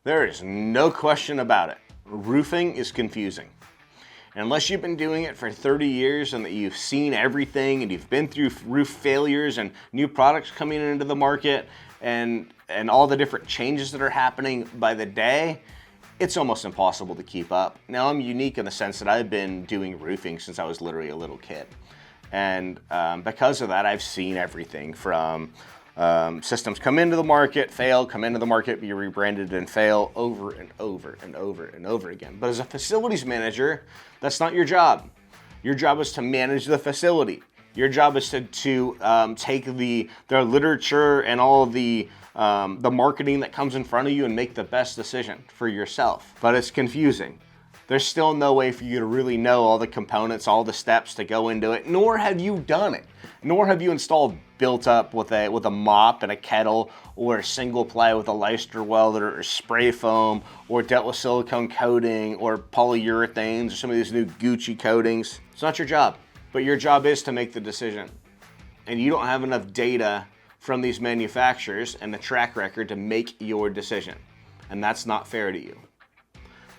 There is no question about it. Roofing is confusing. Unless you've been doing it for 30 years and that you've seen everything and you've been through roof failures and new products coming into the market and all the different changes that are happening by the day, it's almost impossible to keep up. Now, I'm unique in the sense that I've been doing roofing since I was literally a little kid. And because of that, I've seen everything from systems come into the market, fail, come into the market, be rebranded and fail over and over and over and over again. But as a facilities manager, that's not your job. Your job is to manage the facility. Your job is to take the literature and all of the marketing that comes in front of you and make the best decision for yourself. But it's confusing. There's still no way for you to really know all the components, all the steps to go into it, nor have you done it. Nor have you installed built up with a mop and a kettle, or a single ply with a Leicester welder, or spray foam, or dealt with silicone coating, or polyurethanes, or some of these new Gucci coatings. It's not your job, but your job is to make the decision. And you don't have enough data from these manufacturers and the track record to make your decision. And that's not fair to you.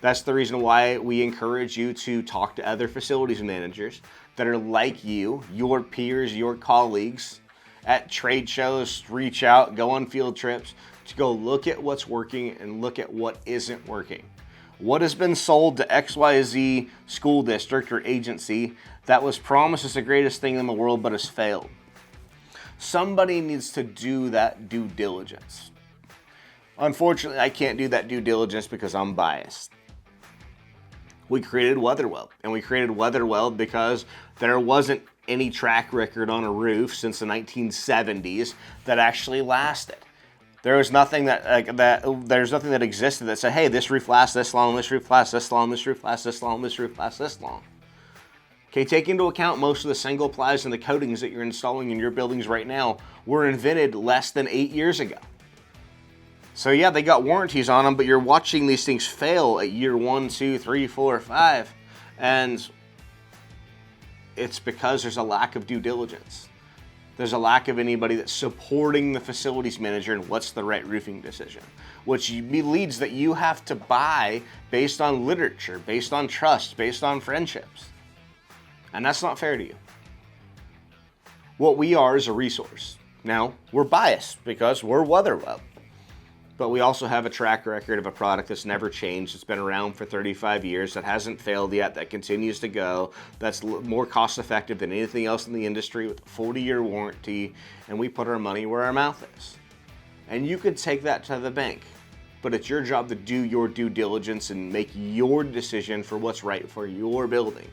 That's the reason why we encourage you to talk to other facilities managers that are like you, your peers, your colleagues, at trade shows. Reach out, go on field trips to go look at what's working and look at what isn't working. What has been sold to XYZ school district or agency that was promised as the greatest thing in the world but has failed? Somebody needs to do that due diligence. Unfortunately, I can't do that due diligence because I'm biased. We created WeatherWeld, and we created WeatherWeld because there wasn't any track record on a roof since the 1970s that actually lasted. There was nothing there's nothing that existed that said, hey, this roof lasts this long, this roof lasts this long, this roof lasts this long, this roof lasts this long. Okay, take into account most of the single plies and the coatings that you're installing in your buildings right now were invented less than 8 years ago. So yeah, they got warranties on them, but you're watching these things fail at year 1, 2, 3, 4, 5, and it's because there's a lack of due diligence. There's a lack of anybody that's supporting the facilities manager and what's the right roofing decision, which leads that you have to buy based on literature, based on trust, based on friendships. And that's not fair to you. What we are is a resource. Now, we're biased because we're WeatherWeld. But we also have a track record of a product that's never changed. It's been around for 35 years, that hasn't failed yet, that continues to go, that's more cost effective than anything else in the industry with a 40-year warranty, and we put our money where our mouth is. And you could take that to the bank, but it's your job to do your due diligence and make your decision for what's right for your building.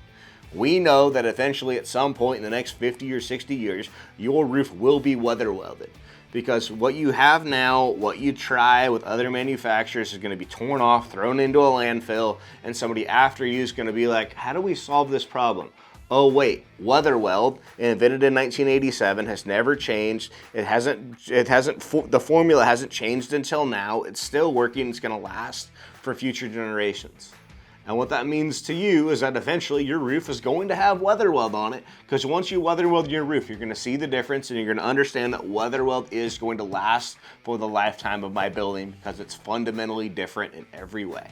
We know that eventually at some point in the next 50 or 60 years, your roof will be weather welded. Because what you have now, what you try with other manufacturers is going to be torn off, thrown into a landfill, and somebody after you is going to be like, how do we solve this problem? Oh wait, WeatherWeld, invented in 1987, has never changed. The formula hasn't changed until now. It's still working. It's going to last for future generations. And what that means to you is that eventually your roof is going to have WeatherWeld on it, because once you WeatherWeld your roof, you're going to see the difference and you're going to understand that WeatherWeld is going to last for the lifetime of my building because it's fundamentally different in every way.